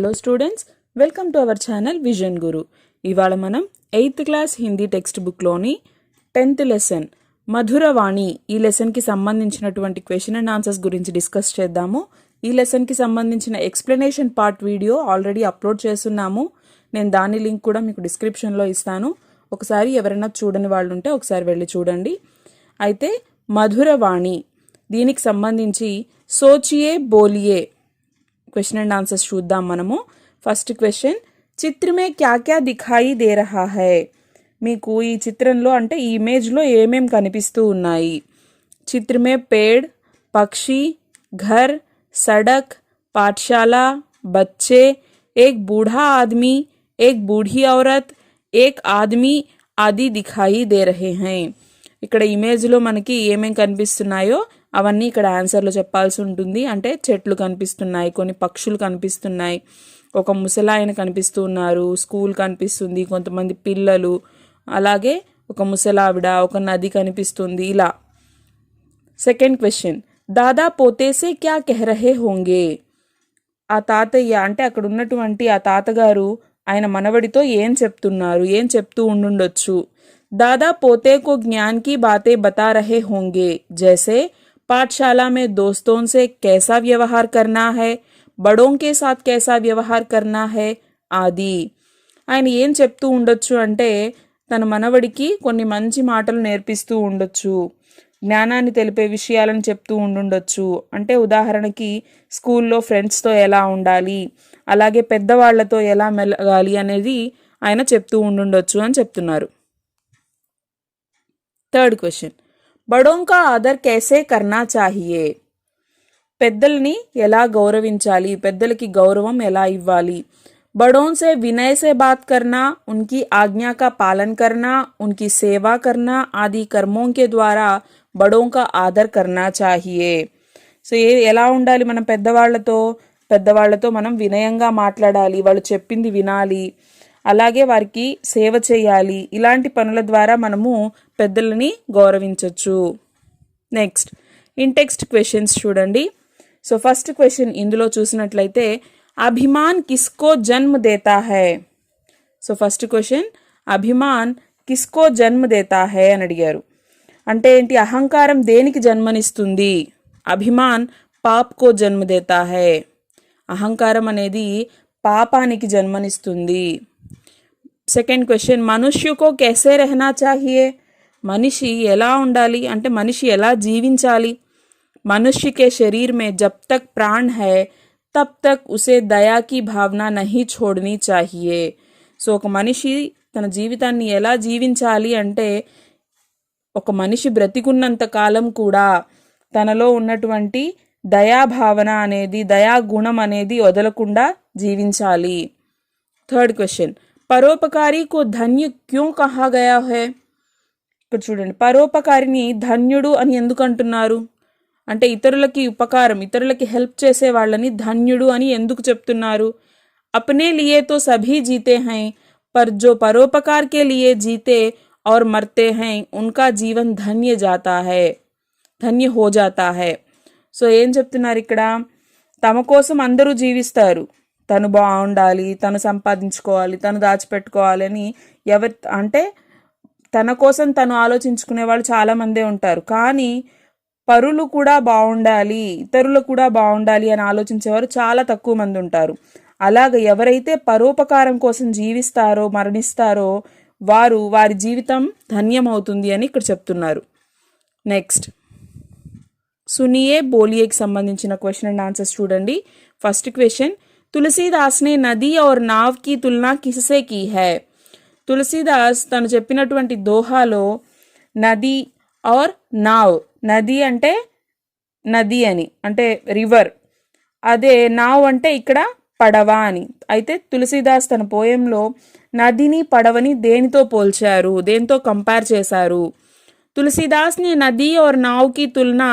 Hello students, welcome to our channel vision Guru. ఇవాళ మనం 8th class Hindi text బుక్లోని 10th lesson Madhuravani ఈ లెసన్కి సంబంధించినటువంటి క్వశ్చన్ అండ్ ఆన్సర్స్ గురించి డిస్కస్ చేద్దాము. ఈ లెసన్కి సంబంధించిన explanation part video already upload చేస్తున్నాము. నేను దాని లింక్ కూడా మీకు డిస్క్రిప్షన్లో ఇస్తాను. ఒకసారి ఎవరైనా చూడని వాళ్ళు ఉంటే ఒకసారి వెళ్ళి చూడండి. అయితే మధురవాణి దీనికి సంబంధించి సోచియే బోలియే क्वेश्चन एंड आंसर्स చూద్దాం మనము. ఫస్ట్ క్వశ్చన్, చిత్ర మే క్యా క్యా దిఖాయి దే రహా హై. మీకు ఈ చిత్రంలో అంటే ఈ ఇమేజ్లో ఏమేం కనిపిస్తూ ఉన్నాయి? చిత్ర మే పేడ్, పక్షి, घर, सड़क, पाठशाला, बच्चे, एक बूढ़ा आदमी, एक बूढ़ी औरत, एक आदमी आदि दिखाई दे रहे हैं. ఇక్కడ ఇమేజ్లో మనకి ఏమేం కనిపిస్తున్నాయో అవన్నీ ఇక్కడ ఆన్సర్లో చెప్పాల్సి ఉంటుంది. అంటే చెట్లు కనిపిస్తున్నాయి, కొన్ని పక్షులు కనిపిస్తున్నాయి, ఒక ముసలాయన కనిపిస్తూ ఉన్నారు, స్కూల్ కనిపిస్తుంది, కొంతమంది పిల్లలు, అలాగే ఒక ముసలావిడ, ఒక నది కనిపిస్తుంది. ఇలా. సెకండ్ క్వశ్చన్, దాదా పోతేసే క్యా కహ రహే హోంగే. ఆ తాతయ్య అంటే అక్కడ ఉన్నటువంటి ఆ తాతగారు ఆయన మనవడితో ఏం చెప్తున్నారు, ఏం చెప్తూ ఉండుండొచ్చు. दादा पोते को ज्ञान की बातें बता रहे होंगे, जैसे पाठशाला में दोस्तों से कैसा व्यवहार करना है, बड़ों के साथ कैसा व्यवहार करना है आदि. ఆయన ఏం చెప్తూ ఉండొచ్చు అంటే తన మనవడికి కొన్ని మంచి మాటలు నేర్పిస్తూ ఉండొచ్చు, జ్ఞానాన్ని తెలిపే విషయాలను చెప్తూ ఉండుండొచ్చు. అంటే ఉదాహరణకి స్కూల్లో ఫ్రెండ్స్తో ఎలా ఉండాలి, అలాగే పెద్దవాళ్లతో ఎలా మెలగాలి అనేది ఆయన చెప్తూ ఉండుండొచ్చు అని చెప్తున్నారు. థర్డ్ క్వశ్చన్, బడోं का आदर कैसे करना चाहिए. పెద్దల్ని ఎలా గౌరవించాలి, పెద్దలకి గౌరవం ఎలా ఇవ్వాలి. बड़ों से विनय से बात करना, उनकी आज्ञा का पालन करना, उनकी सेवा करना आदि कर्मों के द्वारा बड़ों का आदर करना चाहिए. సో ఎలా ఉండాలి మనం పెద్దవాళ్లతో మనం వినయంగా మాట్లాడాలి, వాళ్ళు చెప్పింది వినాలి, అలాగే వారికి సేవ చేయాలి. ఇలాంటి పనుల ద్వారా మనము పెద్దలని గౌరవించవచ్చు. నెక్స్ట్ ఇన్ టెక్స్ట్ క్వశ్చన్స్ చూడండి. సో ఫస్ట్ క్వశ్చన్ ఇందులో చూసినట్లయితే అభిమాన్ కిస్కో జన్మ దేతా హై. సో ఫస్ట్ క్వశ్చన్, అభిమాన్ కిస్కో జన్మ దేతా హై అని అడిగారు. అంటే ఏంటి? అహంకారం దేనికి జన్మనిస్తుంది? అభిమాన్ పాప్కో జన్మ దేతా హై. అహంకారం అనేది పాపానికి జన్మనిస్తుంది. సెకండ్ క్వశ్చన్, మనుష్యకో कैसे रहना चाहिए. మనిషి ఎలా ఉండాలి అంటే మనిషి ఎలా జీవించాలి? मनुष्य के शरीर में जब तक प्राण है तब तक उसे दया की भावना नहीं छोड़नी चाहिए. సో ఒక మనిషి తన జీవితాన్ని ఎలా జీవించాలి అంటే ఒక మనిషి బ్రతికున్నంత కాలం కూడా తనలో ఉన్నటువంటి దయాభావన అనేది, దయాగుణం అనేది వదలకుండా జీవించాలి. థర్డ్ క్వశ్చన్, పరోపకారి కో ధన్య క్యూ కహా గయా హై. ఇక్కడ చూడండి, పరోపకారిని ధన్యుడు అని ఎందుకు అంటున్నారు అంటే ఇతరులకి ఉపకారం, ఇతరులకి హెల్ప్ చేసే వాళ్ళని ధన్యుడు అని ఎందుకు చెప్తున్నారు? అప్నే లియే తో సభీ జీతే హై, పర్ జో పరోపకార్ కే లియే జీతే और मरते हैं उनका जीवन ధన్య జాతా హై, ధన్య హో జాతా హై. సో ఏం చెప్తున్నారు ఇక్కడ? తమ కోసం అందరూ జీవిస్తారు, తను బాగుండాలి, తను సంపాదించుకోవాలి, తను దాచిపెట్టుకోవాలి అని అంటే తన కోసం తను ఆలోచించుకునే వాళ్ళు చాలామందే ఉంటారు. కానీ పరులు కూడా బాగుండాలి, ఇతరులు కూడా బాగుండాలి అని ఆలోచించేవారు చాలా తక్కువ మంది ఉంటారు. అలాగ ఎవరైతే పరోపకారం కోసం జీవిస్తారో, మరణిస్తారో వారి జీవితం ధన్యమవుతుంది అని ఇక్కడ చెప్తున్నారు. నెక్స్ట్ సునియే బోలియేకి సంబంధించిన క్వశ్చన్ అండ్ ఆన్సర్స్ చూడండి. ఫస్ట్ క్వశ్చన్, तुलसीदास ने नदी और नाव की तुलना किससे की है. తులసీదాస్ తను చెప్పినటువంటి దోహాలో నది ఆర్ నావ్, నది అంటే నది అని అంటే రివర్, అదే నావ్ అంటే ఇక్కడ పడవ అని. అయితే తులసీదాస్ తన పోయంలో నదిని పడవని దేనితో పోల్చారు, దేంతో కంపేర్ చేశారు? तुलसीदास ने नदी और नाव की तुलना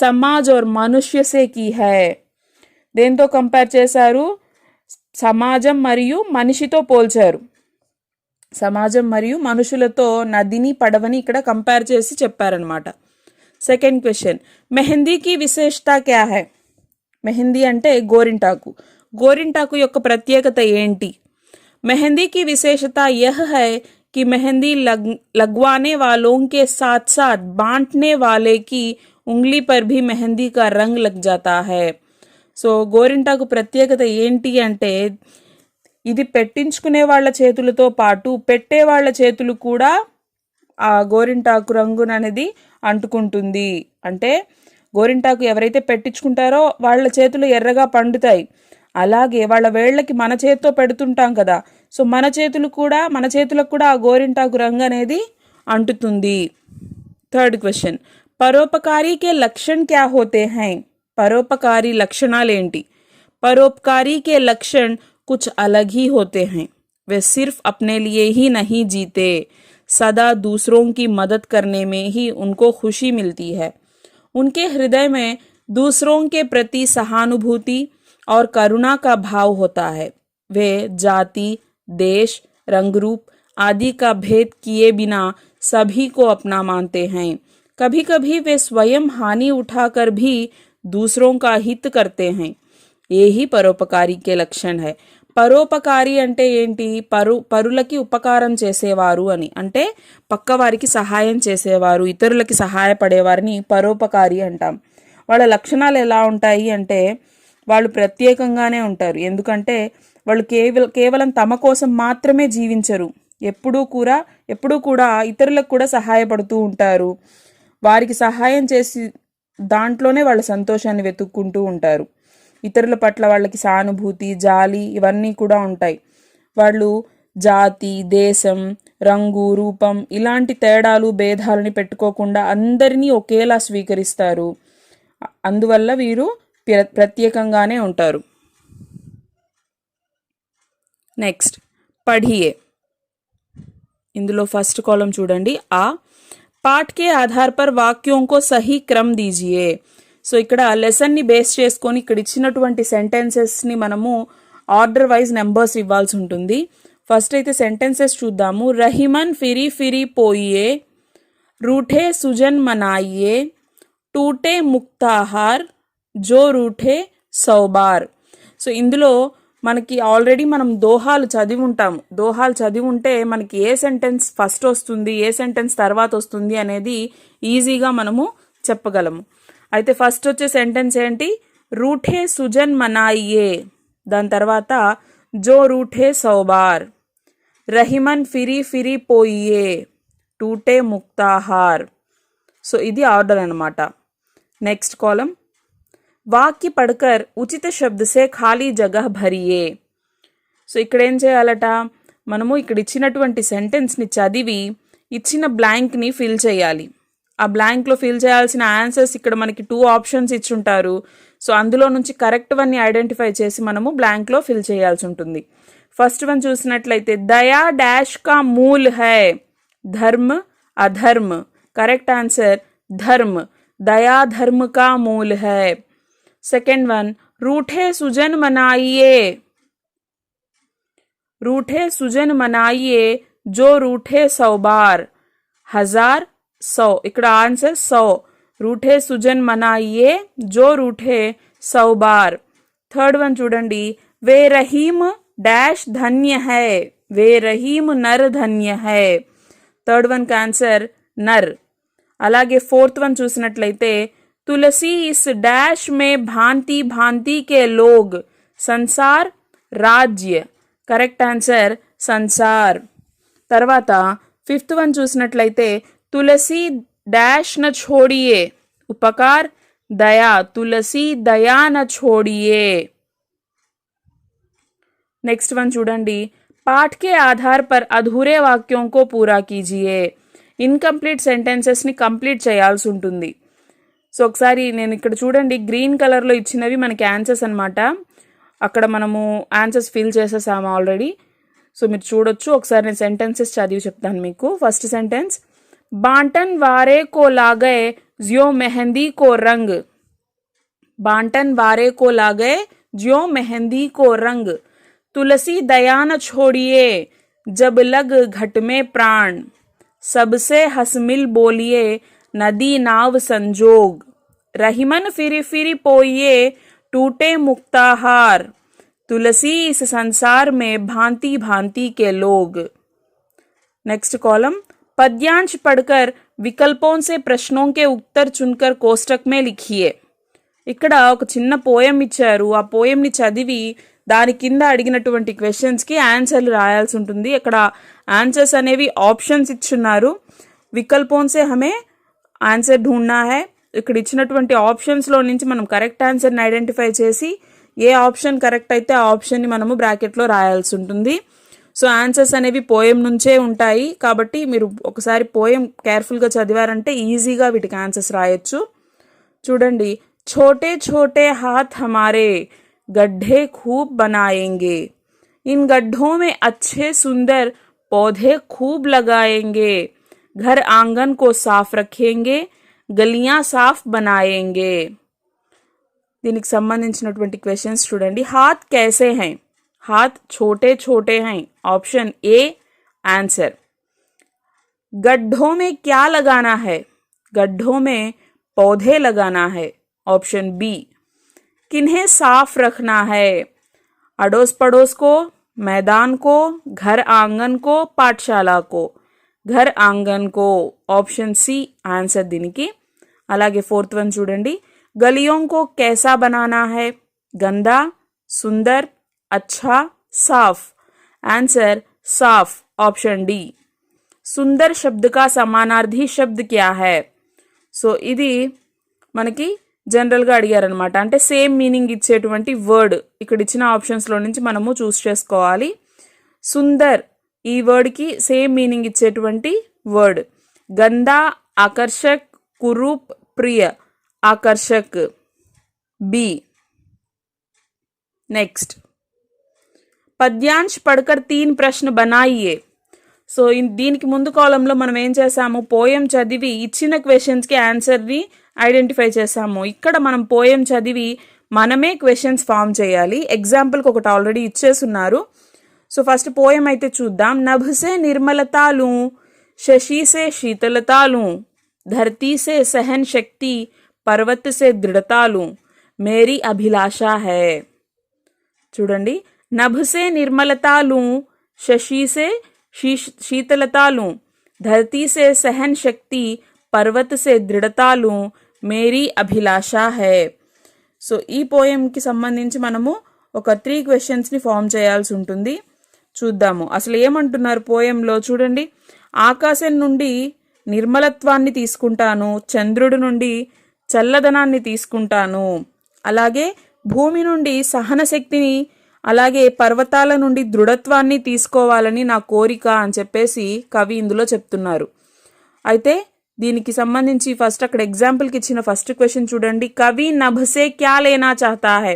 समाज और मनुष्य से की है. దేంతో కంపేర్ చేశారు? సమాజం మరియు మనిషితో పోల్చారు. సమాజం మరియు మనుషులతో నదిని పడవని ఇక్కడ కంపేర్ చేసి చెప్పారనమాట. సెకండ్ క్వశ్చన్, మెహందీ కి విశేషత క్యా హై. మెహందీ అంటే గోరింటాకు. గోరింటాకు యొక్క ప్రత్యేకత ఏంటి? मेहंदी की विशेषता यह है कि मेहंदी लगवाने वालों के साथ साथ बांटने वाले की उंगली पर भी मेहंदी का रंग लग जाता है. సో గోరింటాకు ప్రత్యేకత ఏంటి అంటే ఇది పెట్టించుకునే వాళ్ళ చేతులతో పాటు పెట్టే వాళ్ళ చేతులు కూడా ఆ గోరింటాకు రంగుననేది అంటుకుంటుంది. అంటే గోరింటాకు ఎవరైతే పెట్టించుకుంటారో వాళ్ళ చేతులు ఎర్రగా పండుతాయి. అలాగే వాళ్ళ వేళ్ళకి మన చేతితో పెడుతుంటాం కదా, సో మన చేతులకు కూడా ఆ గోరింటాకు రంగు అనేది అంటుతుంది. థర్డ్ క్వశ్చన్, పరోపకారీ కే లక్షణ్ క్యా హోతే హై? పరోపకారీ లక్షణాలు ఏంటి? परोपकारी के लक्षण कुछ अलग ही होते हैं. वे सिर्फ अपने लिए ही नहीं जीते, सदा दूसरों की मदद करने में ही उनको खुशी मिलती है. उनके हृदय में दूसरों के प्रति सहानुभूति और करुणा का भाव होता है. वे जाति, देश, रंग रूप आदि का भेद किए बिना सभी को अपना मानते हैं. कभी कभी वे स्वयं हानि उठाकर भी दूसरों का हित करते हैं. यही పరోపకారి కే లక్షణ్ హై. పరోపకారి అంటే ఏంటి? పరులకి ఉపకారం చేసేవారు అని, అంటే పక్కవారికి సహాయం చేసేవారు, ఇతరులకి సహాయపడేవారిని పరోపకారి అంటాం. వాళ్ళ లక్షణాలు ఎలా ఉంటాయి అంటే వాళ్ళు ప్రత్యేకంగానే ఉంటారు. ఎందుకంటే వాళ్ళు కేవలం తమ కోసం మాత్రమే జీవించరు. ఎప్పుడూ కూడా ఇతరులకు కూడా సహాయపడుతూ ఉంటారు. వారికి సహాయం చేసి దాంట్లోనే వాళ్ళ సంతోషాన్ని వెతుక్కుంటూ ఉంటారు. ఇతరుల పట్ల వాళ్ళకి సానుభూతి, జాలి ఇవన్నీ కూడా ఉంటాయి. వాళ్ళు జాతి, దేశం, రంగు, రూపం ఇలాంటి తేడాలు, భేదాలని పెట్టుకోకుండా అందరినీ ఒకేలా స్వీకరిస్తారు. అందువల్ల వీరు ప్రత్యేకంగానే ఉంటారు. నెక్స్ట్ పढ़िए. ఇందులో ఫస్ట్ కాలం చూడండి. ఆ पाठ के आधार पर वाक्यों को सही क्रम दीजिए. సో ఇక్కడ లెసన్ని బేస్ చేసుకొని ఇక్కడ ఇచ్చినటువంటి సెంటెన్సెస్ని మనము ఆర్డర్ వైజ్ నెంబర్స్ ఇవ్వాల్సి ఉంటుంది. ఫస్ట్ అయితే సెంటెన్సెస్ చూద్దాము. రహిమన్ ఫిరి ఫిరి పోయియే, రూఠే సుజన్ మనాయియే, టూటే ముక్తాహార్, జో రూఠే సౌబార్. సో ఇందులో మనకి ఆల్రెడీ మనం దోహాలు చదివి ఉంటాము. దోహాలు చదివి ఉంటే మనకి ఏ సెంటెన్స్ ఫస్ట్ వస్తుంది, ఏ సెంటెన్స్ తర్వాత వస్తుంది అనేది ఈజీగా మనము చెప్పగలము. అయితే ఫస్ట్ వచ్చే సెంటెన్స్ ఏంటి? రూఠే సుజన్ మనాయియే, దాని తర్వాత జో రూఠే సౌబార్, రహిమన్ ఫిరి ఫిరి పోయియే, టూటే ముక్తాహార్. సో ఇది ఆర్డర్ అనమాట. నెక్స్ట్ కాలం, వాక్య పడకర్ ఉచిత శబ్ద సే ఖాళీ జగహ్ భరియే. సో ఇక్కడ ఏం చేయాలట? మనము ఇక్కడ ఇచ్చినటువంటి సెంటెన్స్ని చదివి ఇచ్చిన బ్లాంక్ని ఫిల్ చేయాలి. ఆ బ్లాంక్లో ఫిల్ చేయాల్సిన ఆన్సర్స్ ఇక్కడ మనకి 2 ఆప్షన్స్ ఇచ్చుంటారు. సో అందులో నుంచి కరెక్ట్ వన్ని ఐడెంటిఫై చేసి మనము బ్లాంక్లో ఫిల్ చేయాల్సి ఉంటుంది. ఫస్ట్ వన్ చూసినట్లయితే దయా డాష్ కా మూల్ హై, ధర్మ అధర్మ. కరెక్ట్ ఆన్సర్ ధర్మ. దయా ధర్మ కా మూల్ హై. सेकेंड वन, रूठे सुजन मनाइए, रूठे सुजन मनाइए, जो रूठे सौ बार, 1000 100. ఇక్కడ ఆన్సర్ 100. रूठे सुजन मनाइए, जो रूठे 100 बार. థర్డ్ వన్ చూడండి. वे रहीम डैश धन्य है, वे रहीम नर धन्य है. థర్డ్ వన్ का ఆన్సర్ నర్. అలాగే ఫోర్త్ వన్ చూసినట్లయితే तुलसी इस डैश में भांति भांति के लोग, संसार राज्य. करेक्ट आंसर संसार. తర్వాత ఫిఫ్త్ వన్ చూసినట్లయితే तुलसी डैश न छोड़िए, उपकार दया, तुलसी दया न छोड़िए. नेक्स्ट वन చూడండి. पाठ के आधार पर अधूरे वाक्यों को पूरा कीजिए. ఇన్కంప్లీట్ సెంటెన్సెస్ని కంప్లీట్ చేయాల్సి ఉంటుంది. సో ఒకసారి నేను ఇక్కడ చూడండి, గ్రీన్ కలర్లో ఇచ్చినవి మనకి ఆన్సర్స్ అనమాట. అక్కడ మనము ఆన్సర్స్ ఫిల్ చేసేసాము ఆల్రెడీ. సో మీరు చూడొచ్చు. ఒకసారి నేను సెంటెన్సెస్ చదివి చెప్తాను మీకు. ఫస్ట్ సెంటెన్స్, బాంటన్ వారే కో లాగే జ్యో మెహందీ కో రంగ్, బాంటన్ వారే కో లాగే జ్యో మెహందీ కో రంగ్, तुलसी दया न छोड़िए, जब लग घट में प्राण, सबसे हंस मिल बोलिए, नदी नाव संजोग, रहीमन फिरी फिरी पोइए, टूटे मुक्ताहार, तुलसी इस संसार में भांति भांति के लोग। नेक्स्ट कॉलम, पद्यांश पढ़कर विकल्पों से प्रश्नों के उत्तर चुनकर कोष्टक में लिखिए। ఇక్కడ ఒక చిన్న పోయం ఇచ్చారు. ఆ పోయంని చదివి దాని కింద అడిగినటువంటి క్వశ్చన్స్కి ఆన్సర్లు రాయాల్సి ఉంటుంది. ఇక్కడ ఆన్సర్స్ అనేవి ఆప్షన్స్ ఇచ్చున్నారు. వికల్పోం సే హమే ఆన్సర్ ఢూంढना है. ఇక్కడ ఇచ్చినటువంటి ఆప్షన్స్లో నుంచి మనం కరెక్ట్ ఆన్సర్ని ఐడెంటిఫై చేసి ఏ ఆప్షన్ కరెక్ట్ అయితే ఆ ఆప్షన్ని మనము బ్రాకెట్లో రాయాల్సి ఉంటుంది. సో ఆన్సర్స్ అనేవి పోయం నుంచే ఉంటాయి కాబట్టి మీరు ఒకసారి పోయం కేర్ఫుల్గా చదివారంటే ఈజీగా వీటికి ఆన్సర్స్ రాయొచ్చు. చూడండి, छोटे छोटे हाथ हमारे गड्ढे खूब बनाएंगे, इन गड्ढों में अच्छे सुंदर पौधे खूब लगाएंगे, घर आंगन को साफ रखेंगे, गलियां साफ बनाएंगे. దీనికి సంబంధించినటువంటి క్వశ్చన్స్ చూడండి. हाथ कैसे हैं? हाथ छोटे छोटे हैं. Option A answer. गड्ढों में क्या लगाना है? गड्ढों में पौधे लगाना है. Option B. किन्हें साफ रखना है? अड़ोस पड़ोस को, मैदान को, घर आंगन को, पाठशाला को. घर आंगन को. ऑप्शन सी आंसर దీనికి. అలాగే ఫోర్త్ వన్ చూడండి. गलियों को कैसा बनाना है? गंदा, सुंदर, अच्छा, साफ. आंसर साफ. Option D. सुंदर शब्द का समानार्थी शब्द क्या है? సో ఇది మనకి జనరల్గా అడిగారనమాట. అంటే సేమ్ మీనింగ్ ఇచ్చేటువంటి వర్డ్ ఇక్కడ ఇచ్చిన ఆప్షన్స్లో నుంచి మనము చూస్ చేసుకోవాలి. సుందర్ ఈ వర్డ్కి సేమ్ మీనింగ్ ఇచ్చేటువంటి వర్డ్. గందా ఆకర్షక్, కురూప్ ప్రియ. ఆకర్షక్ బి. నెక్స్ట్, పద్యాంశ్ పढ़कर 3 ప్రశ్న बनाइए. సో దీనికి ముందు కాలంలో మనం ఏం చేసాము, పోయం చదివి ఇచ్చిన క్వశ్చన్స్కి ఆన్సర్ని ఐడెంటిఫై చేసాము. ఇక్కడ మనం పోయం చదివి మనమే క్వశ్చన్స్ ఫామ్ చేయాలి. ఎగ్జాంపుల్కి ఒకటి ఆల్రెడీ ఇచ్చేస్తున్నారు. సో ఫస్ట్ పోయం అయితే చూద్దాం. నభ్ సే నిర్మలతా లూं, శశి సే శీతలతా లూं, ధరతీ సే సహన్ శక్తి, పర్వత్ సే దృఢతా లూं, మేరీ అభిలాషా హై. చూడండి, నభ్ సే నిర్మలతా లూं, శశి సే शीतलता लूं, धरती से सहन शक्ति, पर्वत से दृढ़ता लूं, మేరీ అభిలాష హై. సో ఈ పోయంకి సంబంధించి మనము ఒక 3 క్వశ్చన్స్ని ఫామ్ చేయాల్సి ఉంటుంది. చూద్దాము అసలు ఏమంటున్నారు పోయంలో. చూడండి, ఆకాశం నుండి నిర్మలత్వాన్ని తీసుకుంటాను, చంద్రుడి నుండి చల్లదనాన్ని తీసుకుంటాను, అలాగే భూమి నుండి సహన శక్తిని, అలాగే పర్వతాల నుండి దృఢత్వాన్ని తీసుకోవాలని నా కోరిక అని చెప్పేసి కవి ఇందులో చెప్తున్నారు. అయితే దీనికి సంబంధించి ఫస్ట్ అక్కడ ఎగ్జాంపుల్కి ఇచ్చిన ఫస్ట్ క్వశ్చన్ చూడండి. కవి నభ్ సే క్యా లేనా చాహతా హై?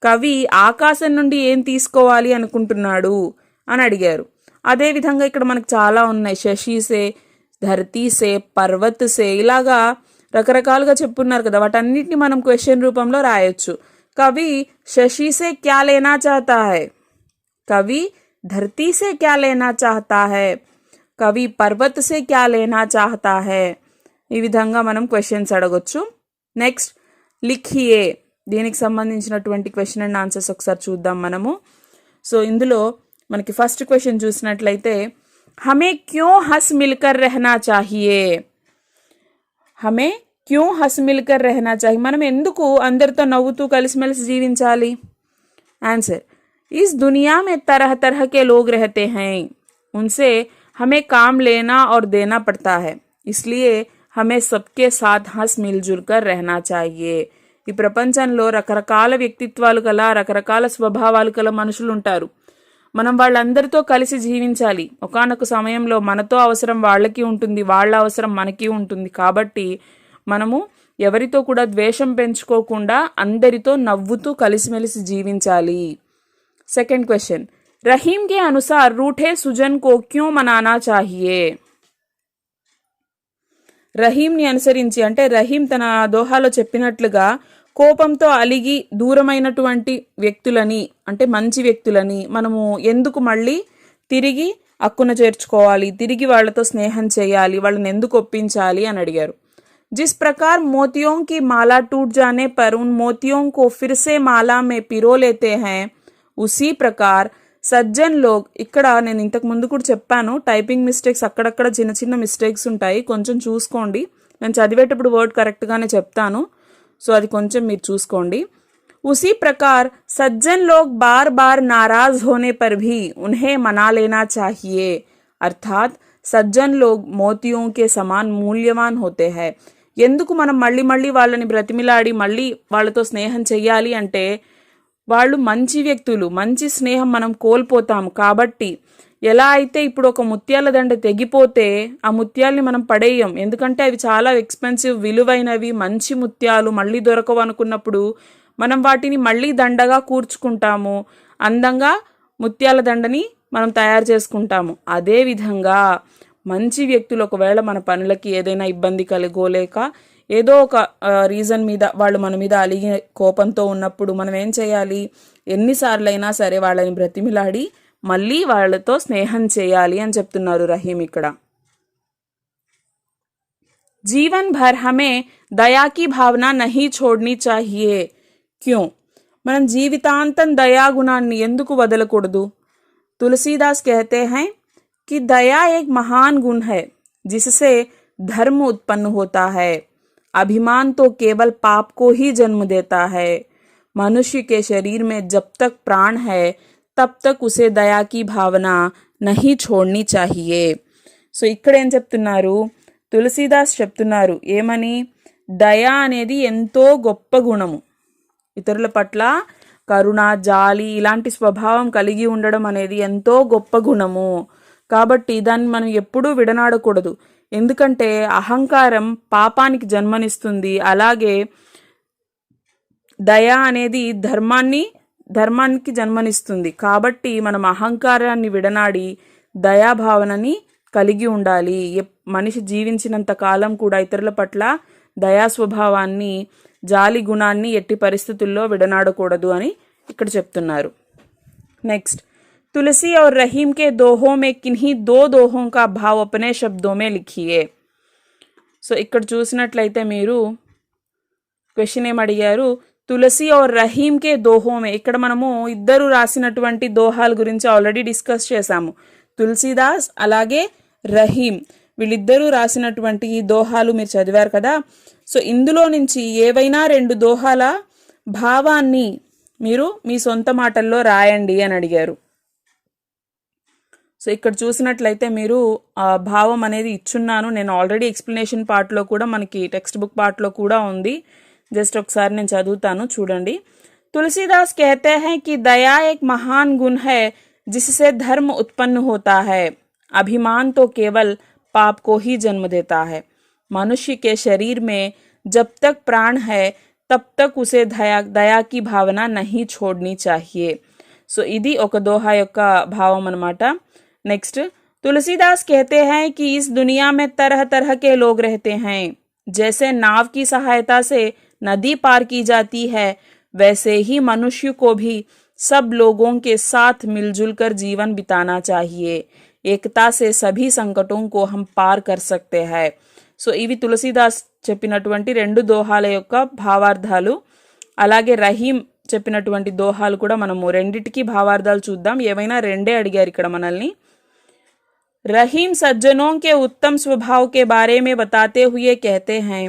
కవి ఆకాశం నుండి ఏం తీసుకోవాలి అనుకుంటున్నాడు అని అడిగారు. అదేవిధంగా ఇక్కడ మనకు చాలా ఉన్నాయి. శశి సే, ధరతీ సే, పర్వత్ సే, ఇలాగా రకరకాలుగా చెప్పున్నారు కదా. వాటన్నిటిని మనం క్వశ్చన్ రూపంలో రాయొచ్చు. कवि शशि से क्या लेना चाहता है? कवि धरती से क्या लेना चाहता है? कवि पर्वत से क्या लेना चाहता है? ఈ విధంగా మనం క్వశ్చన్స్ అడగొచ్చు. నెక్స్ట్, లిఖియే. దీనికి సంబంధించినటువంటి క్వశ్చన్ అండ్ ఆన్సర్స్ ఒకసారి చూద్దాం మనము. సో ఇందులో మనకి ఫస్ట్ క్వశ్చన్ చూసినట్లయితే, హమే క్యూ హస్ మిల్కర్ రెహనా చాహియే? హమే క్యూ హస్ మిల్కర్ రెహనా చాహి? మనం ఎందుకు అందరితో నవ్వుతూ కలిసిమెలిసి జీవించాలి? ఆన్సర్, ఇస్ దునియా మే तरह तरह के लोग रहते हैं, उनसे हमें काम लेना और देना पड़ता है, इसलिए हमें सबके साथ हंस मिलजुल कर रहना चाहिए. ఈ ప్రపంచంలో రకరకాల వ్యక్తిత్వాలు గల, రకరకాల స్వభావాలు గల మనుషులు ఉంటారు. మనం వాళ్ళందరితో కలిసి జీవించాలి. ఒకానొక సమయంలో మనతో అవసరం వాళ్ళకి ఉంటుంది, వాళ్ళ అవసరం మనకి ఉంటుంది. కాబట్టి మనము ఎవరితో కూడా ద్వేషం పెంచుకోకుండా అందరితో నవ్వుతూ కలిసిమెలిసి జీవించాలి. సెకండ్ క్వశ్చన్, రహీం के अनुसार रूठे सुजन को क्यों मनाना चाहिए? రహీంని అనుసరించి అంటే రహీం తన దోహాలో చెప్పినట్లుగా కోపంతో అలిగి దూరమైనటువంటి వ్యక్తులని, అంటే మంచి వ్యక్తులని మనము ఎందుకు మళ్ళీ తిరిగి అక్కున చేర్చుకోవాలి, తిరిగి వాళ్ళతో స్నేహం చేయాలి, వాళ్ళని ఎందుకు ఒప్పించాలి అని అడిగారు. जिस प्रकार मोतियों की माला टूट जाने पर उन मोतियों को फिर से माला में पिरो लेते हैं, ఉసీ ప్రకార్ సజ్జన్ లోగ్, ఇక్కడ నేను ఇంతకు ముందు కూడా చెప్పాను టైపింగ్ మిస్టేక్స్ అక్కడక్కడ చిన్న చిన్న మిస్టేక్స్ ఉంటాయి, కొంచెం చూసుకోండి. నేను చదివేటప్పుడు వర్డ్ కరెక్ట్గానే చెప్తాను, సో అది కొంచెం మీరు చూసుకోండి. उसी प्रकार सज्जन लोग बार बार नाराज होने पर भी उन्हें मना लेना चाहिए. अर्थात సజ్జన్ లోగ్ మోతియోं के समान మూల్యవాన్ होते हैं. ఎందుకు మనం మళ్ళీ మళ్ళీ వాళ్ళని బ్రతిమిలాడి మళ్ళీ వాళ్ళతో స్నేహం చెయ్యాలి అంటే వాళ్ళు మంచి వ్యక్తులు, మంచి స్నేహం మనం కోల్పోతాం. కాబట్టి ఎలా అయితే ఇప్పుడు ఒక ముత్యాల దండ తెగిపోతే ఆ ముత్యాల్ని మనం పడేయం, ఎందుకంటే అవి చాలా ఎక్స్పెన్సివ్, విలువైనవి, మంచి ముత్యాలు మళ్ళీ దొరకవు అనుకున్నప్పుడు మనం వాటిని మళ్ళీ దండగా కూర్చుకుంటాము, అందంగా ముత్యాల దండని మనం తయారు చేసుకుంటాము. అదేవిధంగా మంచి వ్యక్తులు ఒకవేళ మన పనులకి ఏదైనా ఇబ్బంది కలుగోలేక ఏదో ఒక రీజన్ మీద వాళ్ళు మన మీద అలిగి కోపంతో ఉన్నప్పుడు మనం ఏం చేయాలి, ఎన్నిసార్లైనా సరే వాళ్ళని బ్రతిమిలాడి మళ్ళీ వాళ్ళతో స్నేహం చేయాలి అని చెప్తున్నారు రహీం ఇక్కడ. జీవన్ భర్ హమే దయా की भावना नहीं छोड़नी चाहिए. क्यों? మనం జీవితాంతం దయాగుణాన్ని ఎందుకు వదలకూడదు? तुलसीदास कहते हैं कि दया एक महान गुण है जिससे धर्म उत्पन्न होता है. अभिमान तो केवल पाप को ही जन्म देता है. मनुष्य के शरीर में जब तक प्राण है तब तक उसे दया की भावना नहीं छोड़नी चाहिए. సో ఇక్కడ ఏం చెప్తున్నారు, తులసీదాస్ చెప్తున్నారు ఏమని, దయ అనేది ఎంతో గొప్ప గుణము, ఇతరుల పట్ల కరుణ, జాలి ఇలాంటి స్వభావం కలిగి ఉండడం అనేది ఎంతో గొప్ప గుణము. కాబట్టి దాన్ని మనం ఎప్పుడూ విడనాడకూడదు, ఎందుకంటే అహంకారం పాపానికి జన్మనిస్తుంది. అలాగే దయ అనేది ధర్మానికి జన్మనిస్తుంది. కాబట్టి మనం అహంకారాన్ని విడనాడి దయాభావనని కలిగి ఉండాలి. మనిషి జీవించినంత కాలం కూడా ఇతరుల పట్ల దయా స్వభావాన్ని, జాలి గుణాన్ని ఎట్టి పరిస్థితుల్లో విడనాడకూడదు అని ఇక్కడ చెప్తున్నారు. నెక్స్ట్, तुलसी और रहीम के दोहों में किन्हीं दो दोहों का भाव अपने शब्दों में लिखिए. సో ఇక్కడ చూసినట్లయితే మీరు క్వశ్చన్ ఏం అడిగారు, తులసి और రహీం కే దోహో మే, ఇక్కడ మనము ఇద్దరు రాసినటువంటి దోహాల గురించి ఆల్రెడీ డిస్కస్ చేశాము. తులసీదాస్ అలాగే రహీం వీళ్ళిద్దరూ రాసినటువంటి ఈ దోహాలు మీరు చదివారు కదా. సో ఇందులో నుంచి ఏవైనా రెండు దోహాల భావాన్ని మీరు మీ సొంత మాటల్లో రాయండి అని అడిగారు. సో ఇక్కడ చూసినట్లయితే మీరు ఆ భావం అనేది ఇచ్చున్నాను, నేను ఆల్రెడీ ఎక్స్ప్లెనేషన్ పార్ట్లో కూడా మనకి టెక్స్ట్ బుక్ పార్ట్లో కూడా ఉంది, జస్ట్ ఒకసారి నేను చదువుతాను చూడండి. तुलसीदास कहते हैं कि दया एक महान गुण है जिससे धर्म उत्पन्न होता है. अभिमान तो केवल पाप को ही जन्म देता है. मनुष्य के शरीर में जब तक प्राण है तब तक उसे दया की भावना नहीं छोड़नी चाहिए. సో ఇది ఒక దోహా యొక్క భావం అన్నమాట. नेक्स्ट, तुलसीदास कहते हैं कि इस दुनिया में तरह तरह के लोग रहते हैं. जैसे नाव की सहायता से नदी पार की जाती है, वैसे ही मनुष्य को भी सब लोगों के साथ मिलजुल कर जीवन बिताना चाहिए. एकता से सभी संकटों को हम पार कर सकते हैं. సో ఇవి తులసీదాస్ చెప్పినటువంటి రెండు దోహాల యొక్క భావార్థాలు. అలాగే రహీం చెప్పినటువంటి దోహాలు కూడా మనము రెండిటికి భావార్థాలు చూద్దాం. ఏవైనా రెండే అడిగారు ఇక్కడ మనల్ని. रहीम सज्जनों के उत्तम स्वभाव के बारे में बताते हुए कहते हैं,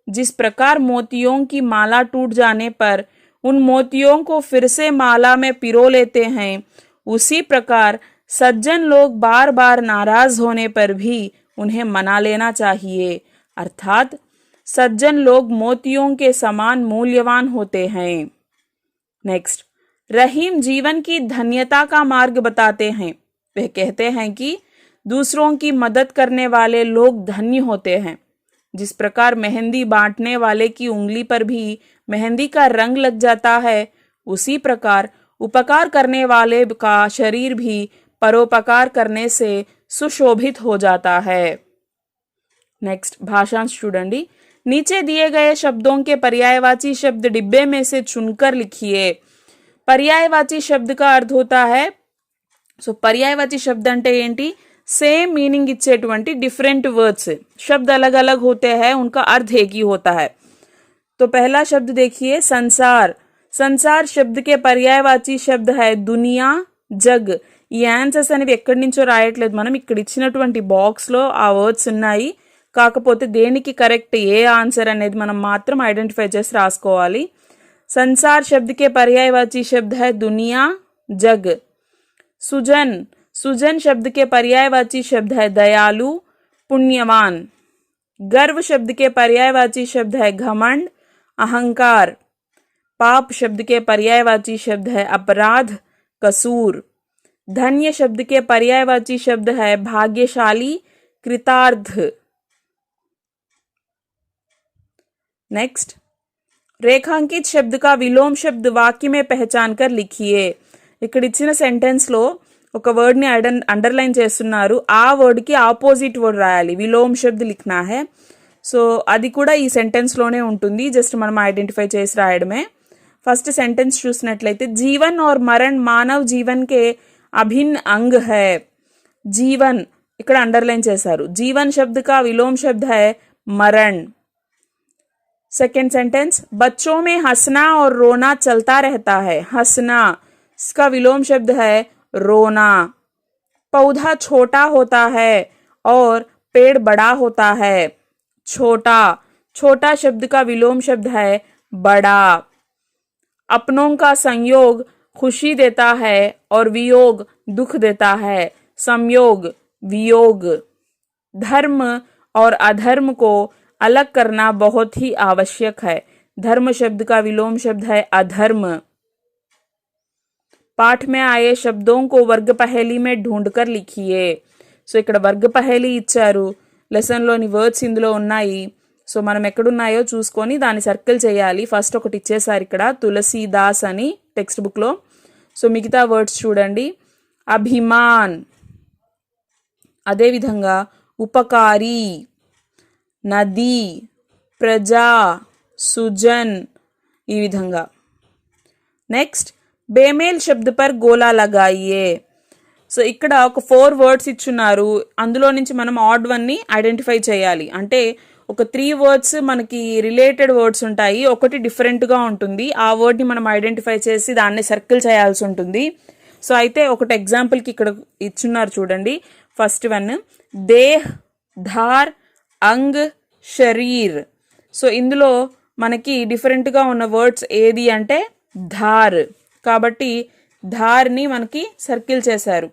जिस प्रकार मोतियों की माला टूट जाने पर उन मोतियों को फिर से माला में पिरो लेते हैं, उसी प्रकार सज्जन लोग बार बार नाराज होने पर भी उन्हें मना लेना चाहिए. अर्थात सज्जन लोग मोतियों के समान मूल्यवान होते हैं. नेक्स्ट, रहीम जीवन की धन्यता का मार्ग बताते हैं. वे कहते हैं कि दूसरों की मदद करने वाले लोग धन्य होते हैं. जिस प्रकार मेहंदी बांटने वाले की उंगली पर भी मेहंदी का रंग लग जाता है, उसी प्रकार उपकार करने वाले का शरीर भी परोपकार करने से सुशोभित हो जाता है. नेक्स्ट, भाषांश చూడండి. नीचे दिए गए शब्दों के पर्यायवाची शब्द डिब्बे में से चुनकर लिखिए. पर्यायवाची शब्द का अर्थ होता है, సో पर्यायवाची शब्द అంటే ఏంటి, सेम मीनिंग इच्छेटुवंटी डिफरेंट वर्ड्स. शब्द अलग अलग होते हैं, उनका अर्थ एक ही होता है. तो पहला शब्द देखिए, संसार. సంసార్ శబ్ద కే పర్యాయవాచి శబ్ద హై దునియా జగ్. ఈ ఆన్సర్స్ అనేవి ఎక్కడి నుంచో రాయట్లేదు, మనం ఇక్కడ ఇచ్చినటువంటి బాక్స్లో ఆ వర్డ్స్ ఉన్నాయి. కాకపోతే దేనికి కరెక్ట్ ఏ ఆన్సర్ అనేది మనం మాత్రం ఐడెంటిఫై చేసి రాసుకోవాలి. సంసార్ శబ్ద కే పర్యాయవాచి శబ్ద హై దునియా జగ్. सुजन, सुजन शब्द के पर्यायवाची शब्द है दयालु पुण्यवान. गर्व शब्द के पर्यायवाची शब्द है घमंड अहंकार. पाप शब्द के पर्यायवाची शब्द है अपराध कसूर. धन्य शब्द के पर्यायवाची शब्द है भाग्यशाली कृतार्थ. नेक्स्ट, रेखांकित शब्द का विलोम शब्द वाक्य में पहचान कर लिखिए. ఇక్కడ ఇచ్చిన సెంటెన్స్లో ఒక వర్డ్ని అండర్లైన్ చేస్తున్నారు, ఆ వర్డ్కి ఆపోజిట్ వర్డ్ రాయాలి. విలోమ్ శబ్ద్ లిఖనా హై. సో అది కూడా ఈ సెంటెన్స్లోనే ఉంటుంది, జస్ట్ మనం ఐడెంటిఫై చేసి రాయడమే. ఫస్ట్ సెంటెన్స్ చూసినట్లయితే జీవన్ और మరణ్ మానవ్ జీవన్ కే అభిन्न అంగ్ హై. జీవన్ ఇక్కడ అండర్లైన్ చేశారు. జీవన్ శబ్ద్ కా విలోమ్ శబ్ద్ హై మరణ్. सेकेंड सेंटेंस, बच्चों में हंसना और रोना चलता रहता है. हंसना इसका विलोम शब्द है रोना. पौधा छोटा होता है और पेड़ बड़ा होता है. छोटा, छोटा शब्द का विलोम शब्द है बड़ा. अपनों का संयोग खुशी देता है और वियोग दुख देता है. संयोग वियोग. धर्म और अधर्म को अलग करना बहुत ही आवश्यक है. धर्म शब्द का विलोम शब्द है अधर्म. पाठ में आए शब्दों को वर्ग पहेली में ढूंढकर लिखिए. సో ఇక్కడ వర్గ పహేలీ ఇచ్చారు, లెసన్లోని వర్డ్స్ ఇందులో ఉన్నాయి. సో మనం ఎక్కడున్నాయో చూసుకొని దాన్ని సర్కిల్ చేయాలి. ఫస్ట్ ఒకటి ఇచ్చేసారు ఇక్కడ తులసీదాస్ అని టెక్స్ట్ బుక్లో. సో మిగతా వర్డ్స్ చూడండి. అభిమాన్, అదేవిధంగా ఉపకారి, నది, ప్రజా, సుజన్, ఈ విధంగా. నెక్స్ట్, బేమేల్ శబ్ద పర్ గోలా లగాయియే. సో ఇక్కడ ఒక 4 వర్డ్స్ ఇచ్చున్నారు, అందులో నుంచి మనం ఆడ్ వన్ని ఐడెంటిఫై చేయాలి. అంటే ఒక 3 వర్డ్స్ మనకి రిలేటెడ్ వర్డ్స్ ఉంటాయి, ఒకటి డిఫరెంట్గా ఉంటుంది. ఆ వర్డ్ని మనం ఐడెంటిఫై చేసి దాన్ని సర్కిల్ చేయాల్సి ఉంటుంది. సో అయితే ఒకటి ఎగ్జాంపుల్కి ఇక్కడ ఇచ్చున్నారు చూడండి. ఫస్ట్ వన్ దేహ్, ధార్, అంగ్, శరీర్. సో ఇందులో మనకి డిఫరెంట్గా ఉన్న వర్డ్స్ ఏది అంటే ధార్. కాబట్టి ధార్ని మనకి సర్కిల్ చేశారు.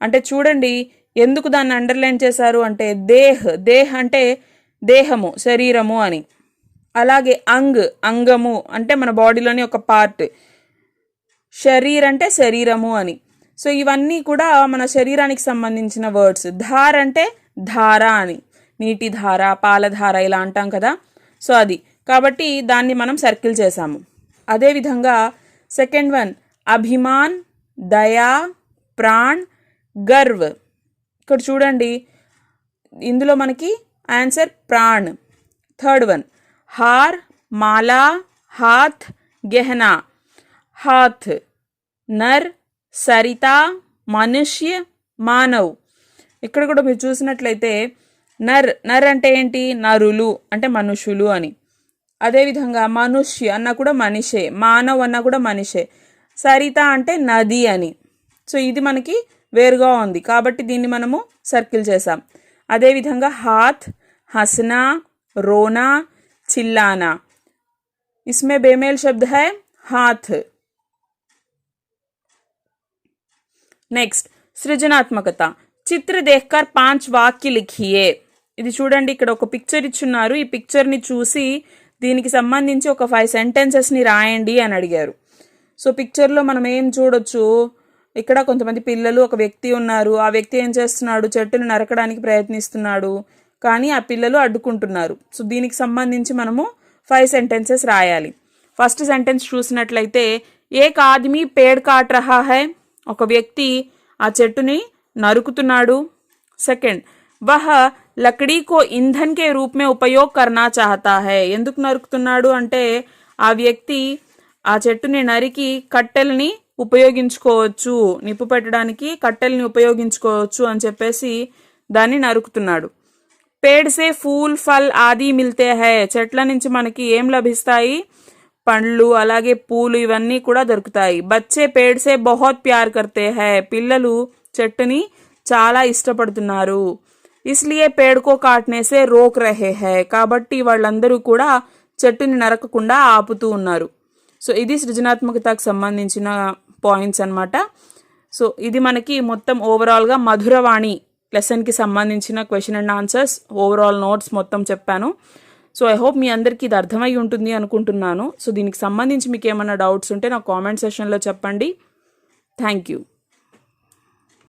అంటే చూడండి ఎందుకు దాన్ని అండర్లైన్ చేశారు అంటే దేహ్, దేహ్ అంటే దేహము, శరీరము అని. అలాగే అంగ్, అంగము అంటే మన బాడీలోని ఒక పార్ట్. శరీర్ అంటే శరీరము అని. సో ఇవన్నీ కూడా మన శరీరానికి సంబంధించిన వర్డ్స్. ధార్ అంటే ధార అని, నీటి ధార, పాలధార ఇలా అంటాం కదా. సో అది కాబట్టి దాన్ని మనం సర్కిల్ చేసాము. అదేవిధంగా సెకండ్ వన్ అభిమాన్, దయా, ప్రాణ్, గర్వ్. ఇక్కడ చూడండి ఇందులో మనకి ఆన్సర్ ప్రాణ్. థర్డ్ వన్ హార్, మాలా, హాత్, గెహనా. హాత్, నర్, సరిత, మనుష్య, మానవ్. ఇక్కడ కూడా మీరు చూసినట్లయితే నర్, నర్ అంటే ఏంటి, నరులు అంటే మనుషులు అని. అదేవిధంగా మనుష్య అన్న కూడా మనిషే, మానవ్ అన్న కూడా మనిషే. సరిత అంటే నది అని. సో ఇది మనకి వేరుగా ఉంది కాబట్టి దీన్ని మనము సర్కిల్ చేసాం. అదేవిధంగా హాత్, హస్నా, రోనా, చిల్లానా. इसमें बेमेल शब्द है हाथ. నెక్స్ట్ సృజనాత్మకత. చిత్ర దేఖ్కర్ 5 వాక్య లిఖియే. ఇది చూడండి ఇక్కడ ఒక పిక్చర్ ఇచ్చున్నారు, ఈ పిక్చర్ని చూసి దీనికి సంబంధించి ఒక 5 సెంటెన్సెస్ని రాయండి అని అడిగారు. సో పిక్చర్లో మనం ఏం చూడొచ్చు, ఇక్కడ కొంతమంది పిల్లలు, ఒక వ్యక్తి ఉన్నారు. ఆ వ్యక్తి ఏం చేస్తున్నాడు, చెట్టును నరకడానికి ప్రయత్నిస్తున్నాడు, కానీ ఆ పిల్లలు అడ్డుకుంటున్నారు. సో దీనికి సంబంధించి మనము 5 సెంటెన్సెస్ రాయాలి. ఫస్ట్ సెంటెన్స్ చూసినట్లయితే ఏక్ ఆద్మీ పేడ్ కాట్ రహా హై. ఒక వ్యక్తి ఆ చెట్టుని నరుకుతున్నాడు. సెకండ్ వహ లకడీ కో ఇంధన్ కే రూప్ మే ఉపయోగ్ కర్నా చాహతా హై. ఎందుకు నరుకుతున్నాడు అంటే ఆ వ్యక్తి ఆ చెట్టుని నరికి కట్టెల్ని ఉపయోగించుకోవచ్చు, నిప్పు పెట్టడానికి కట్టెల్ని ఉపయోగించుకోవచ్చు అని చెప్పేసి దాన్ని నరుకుతున్నాడు. పేడ్ సే ఫూల్ ఫల్ ఆది మిల్తే హై. చెట్ల నుంచి మనకి ఏం లభిస్తాయి, పండ్లు అలాగే పూలు ఇవన్నీ కూడా దొరుకుతాయి. బచ్చే పేడ్ సే బహుత్ ప్యార్ కర్తే హై, పిల్లలు చెట్టుని చాలా ఇష్టపడుతున్నారు. ఇస్లియే పేడ్ కో కాట్నే సే రోక్ రహే హై, కాబట్టి వాళ్ళందరూ కూడా చెట్టుని నరకకుండా ఆపుతూ ఉన్నారు. సో ఇది సృజనాత్మకతకు సంబంధించిన పాయింట్స్ అన్నమాట. సో ఇది మనకి మొత్తం ఓవరాల్గా మధురవాణి లెసన్కి సంబంధించిన question and answers overall notes మొత్తం చెప్పాను. సో ఐ హోప్ మీ అందరికీ ఇది అర్థమై ఉంటుంది అనుకుంటున్నాను. సో దీనికి సంబంధించి మీకు ఏమైనా డౌట్స్ ఉంటే నాకు కామెంట్ సెషన్లో చెప్పండి. Thank you.